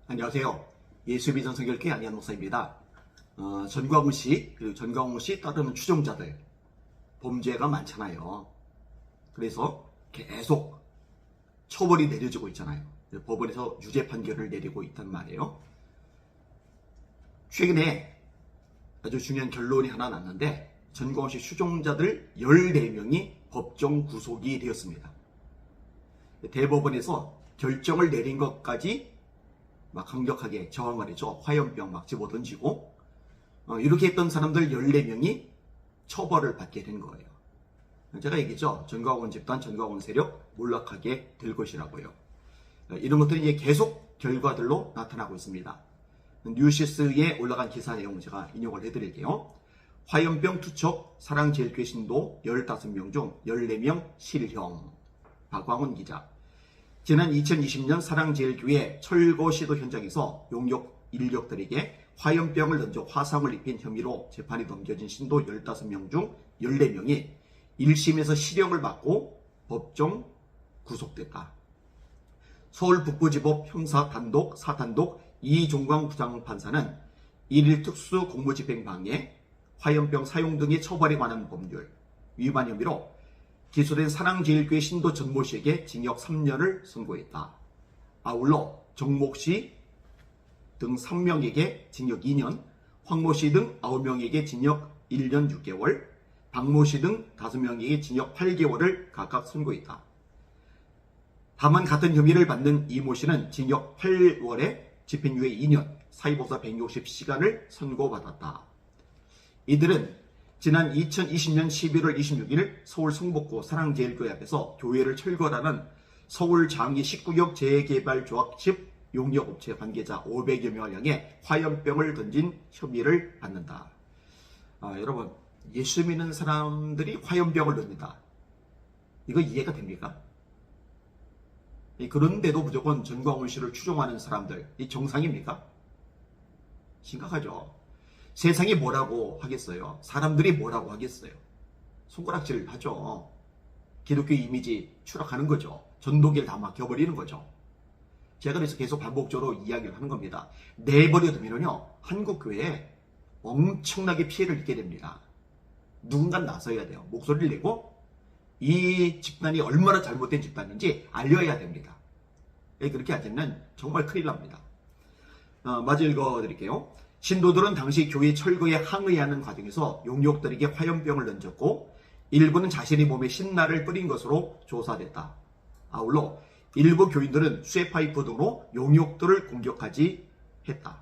안녕하세요. 예수의 비전 성결교회 안희한 목사입니다. 전광훈 씨, 그리고 전광훈 씨 따르는 추종자들 범죄가 많잖아요. 그래서 계속 처벌이 내려지고 있잖아요. 법원에서 유죄 판결을 내리고 있단 말이에요. 최근에 아주 중요한 결론이 하나 났는데 전광훈 씨 추종자들 14명이 법정 구속이 되었습니다. 대법원에서 결정을 내린 것까지 막 강력하게 저항을 했죠. 화염병 막 집어던지고 이렇게 했던 사람들 14명이 처벌을 받게 된 거예요. 제가 얘기했죠. 전광훈 집단, 전광훈 세력 몰락하게 될 것이라고요. 이런 것들이 이제 계속 결과들로 나타나고 있습니다. 뉴시스에 올라간 기사 내용 제가 인용을 해드릴게요. 화염병 투척 사랑제일교회 신도 15명 중 14명 실형. 박광훈 기자. 지난 2020년 사랑제일교회 철거시도 현장에서 용역 인력들에게 화염병을 던져 화상을 입힌 혐의로 재판이 넘겨진 신도 15명 중 14명이 1심에서 실형을 받고 법정 구속됐다. 서울 북부지법 형사 단독 4단독 이종광 부장판사는 1일 특수 공무집행방해, 화염병 사용 등의 처벌에 관한 법률 위반 혐의로 기소된 사랑제일교회 신도 전모 씨에게 징역 3년을 선고했다. 아울러 정목 씨 등 3명에게 징역 2년, 황모 씨 등 9명에게 징역 1년 6개월, 박모 씨 등 5명에게 징역 8개월을 각각 선고했다. 다만 같은 혐의를 받는 이모 씨는 징역 8월에 집행유예 2년, 사회복사 160시간을 선고받았다. 이들은 지난 2020년 11월 26일 서울 성북구 사랑제일교회 앞에서 교회를 철거하는 서울 장기 19역 재개발조합 측 용역업체 관계자 500여 명을 향해 화염병을 던진 혐의를 받는다. 여러분, 예수 믿는 사람들이 화염병을 던진다. 이거 이해가 됩니까? 그런데도 무조건 전광훈 씨를 추종하는 사람들, 이 정상입니까? 심각하죠. 세상이 뭐라고 하겠어요? 사람들이 뭐라고 하겠어요? 손가락질 하죠. 기독교 이미지 추락하는 거죠. 전도기를 다 막혀버리는 거죠. 제가 그래서 계속 반복적으로 이야기를 하는 겁니다. 내버려두면요, 한국교회에 엄청나게 피해를 입게 됩니다. 누군가 나서야 돼요. 목소리를 내고 이 집단이 얼마나 잘못된 집단인지 알려야 됩니다. 그렇게 하지 않으면 정말 큰일 납니다. 마저 읽어드릴게요. 신도들은 당시 교회 철거에 항의하는 과정에서 용역들에게 화염병을 던졌고 일부는 자신의 몸에 신나를 뿌린 것으로 조사됐다. 아울러 일부 교인들은 쇠파이프 등으로 용역들을 공격하지 했다.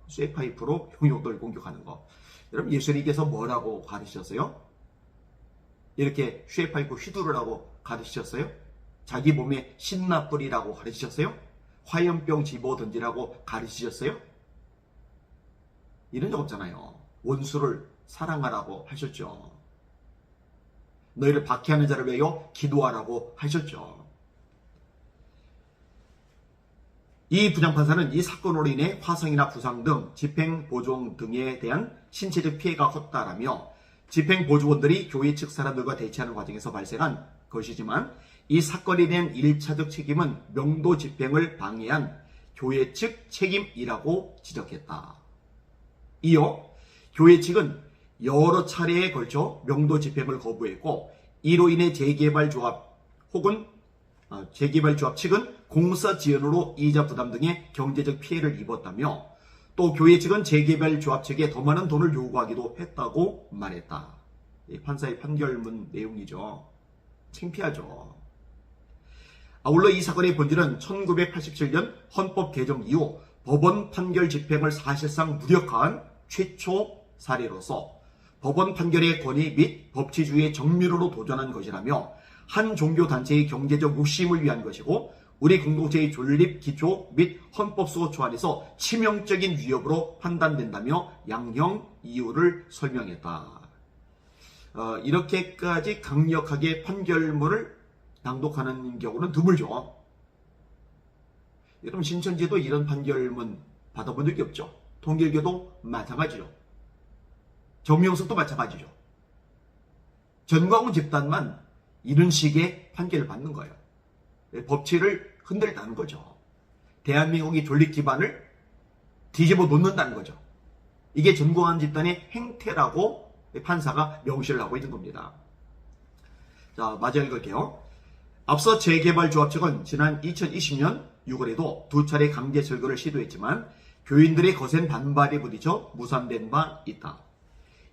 쇠파이프로 용역들을 공격하는 거. 여러분, 예수님께서 뭐라고 가르치셨어요? 이렇게 쇠파이프 휘두르라고 가르치셨어요? 자기 몸에 신나 뿌리라고 가르치셨어요? 화염병 집어 던지라고 가르치셨어요? 이런 적 없잖아요. 원수를 사랑하라고 하셨죠. 너희를 박해하는 자를 위하여 기도하라고 하셨죠. 이 부장판사는 이 사건으로 인해 화상이나 부상 등 집행보조원 등에 대한 신체적 피해가 컸다라며 집행보조원들이 교회 측 사람들과 대치하는 과정에서 발생한 것이지만 이 사건에 대한 1차적 책임은 명도 집행을 방해한 교회 측 책임이라고 지적했다. 이어 교회 측은 여러 차례에 걸쳐 명도 집행을 거부했고 이로 인해 재개발조합 측은 공사 지연으로 이자 부담 등의 경제적 피해를 입었다며 또 교회 측은 재개발조합 측에 더 많은 돈을 요구하기도 했다고 말했다. 판사의 판결문 내용이죠. 창피하죠. 아울러 이 사건의 본질은 1987년 헌법 개정 이후 법원 판결 집행을 사실상 무력화한 최초 사례로서 법원 판결의 권위 및 법치주의의 정밀화로 도전한 것이라며 한 종교단체의 경제적 욕심을 위한 것이고 우리 공동체의 존립, 기초 및 헌법수호 초안에서 치명적인 위협으로 판단된다며 양형 이유를 설명했다. 이렇게까지 강력하게 판결문을 낭독하는 경우는 드물죠. 여러분, 신천지도 이런 판결문 받아본 적이 없죠. 통일교도 마찬가지죠. 정명석도 마찬가지죠. 전광훈 집단만 이런 식의 판결을 받는 거예요. 법치를 흔들다는 거죠. 대한민국이 존립 기반을 뒤집어 놓는다는 거죠. 이게 전광훈 집단의 행태라고 판사가 명시를 하고 있는 겁니다. 자, 마저 읽을게요. 앞서 재개발조합 측은 지난 2020년 6월에도 두 차례 강제 철거를 시도했지만 교인들의 거센 반발에 부딪혀 무산된 바 있다.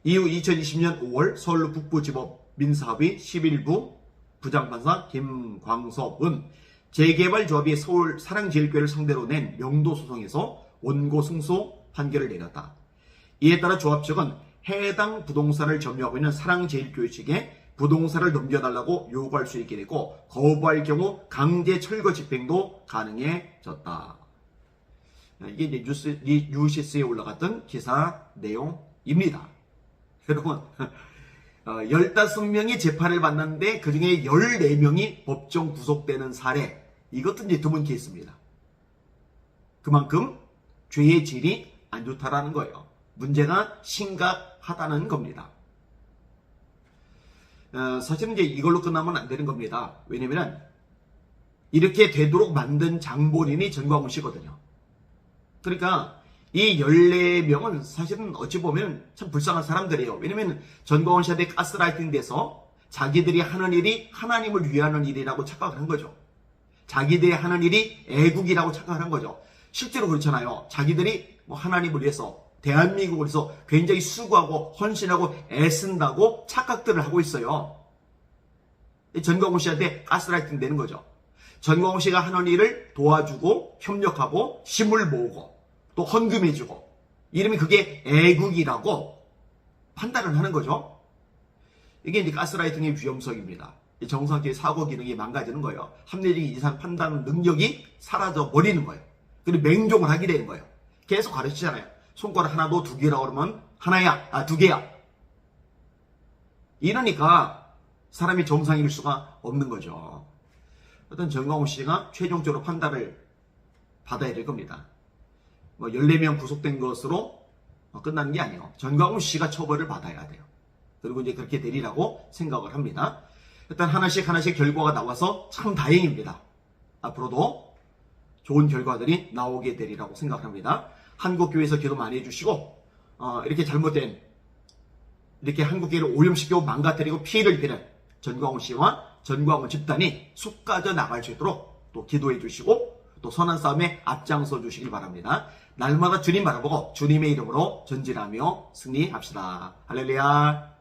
이후 2020년 5월 서울 북부지법 민사합의 11부 부장판사 김광섭은 재개발조합이 서울 사랑제일교회를 상대로 낸 명도소송에서 원고 승소 판결을 내렸다. 이에 따라 조합 측은 해당 부동산을 점유하고 있는 사랑제일교회 측에 부동산을 넘겨달라고 요구할 수 있게 되고 거부할 경우 강제 철거 집행도 가능해졌다. 이게 이제 뉴시스에 올라갔던 기사 내용입니다. 여러분 15명이 재판을 받는데 그중에 14명이 법정 구속되는 사례, 이것도 이제 드문 케이스입니다. 그만큼 죄의 질이 안 좋다라는 거예요. 문제가 심각하다는 겁니다. 사실은 이제 이걸로 끝나면 안 되는 겁니다. 왜냐면 이렇게 되도록 만든 장본인이 전광훈 씨거든요. 그러니까 이 14명은 사실은 어찌 보면 참 불쌍한 사람들이에요. 왜냐면 전광훈 씨한테 가스라이팅 돼서 자기들이 하는 일이 하나님을 위하는 일이라고 착각을 한 거죠. 자기들이 하는 일이 애국이라고 착각을 한 거죠. 실제로 그렇잖아요. 자기들이 뭐 하나님을 위해서, 대한민국을 위해서 굉장히 수고하고 헌신하고 애쓴다고 착각들을 하고 있어요. 전광훈 씨한테 가스라이팅 되는 거죠. 전광훈 씨가 하는 일을 도와주고 협력하고 힘을 모으고 또 헌금해주고 이러면 그게 애국이라고 판단을 하는 거죠. 이게 이제 가스라이팅의 위험성입니다. 정상적인 사고 기능이 망가지는 거예요. 합리적인 이상 판단 능력이 사라져 버리는 거예요. 그리고 맹종을 하게 되는 거예요. 계속 가르치잖아요. 손가락 하나도 두 개라고 그러면 하나야, 두 개야. 이러니까 사람이 정상일 수가 없는 거죠. 어떤 전광훈 씨가 최종적으로 판단을 받아야 될 겁니다. 14명 구속된 것으로 끝나는 게 아니에요. 전광훈 씨가 처벌을 받아야 돼요. 그리고 이제 그렇게 되리라고 생각을 합니다. 일단 하나씩 결과가 나와서 참 다행입니다. 앞으로도 좋은 결과들이 나오게 되리라고 생각을 합니다. 한국교회에서 기도 많이 해주시고 이렇게 잘못된 이렇게 한국교회를 오염시키고 망가뜨리고 피해를 입히는 전광훈 씨와 전광훈 집단이 쑥가져 나갈 수 있도록 또 기도해 주시고 또 선한 싸움에 앞장서 주시길 바랍니다. 날마다 주님 바라보고 주님의 이름으로 전진하며 승리합시다. 할렐루야.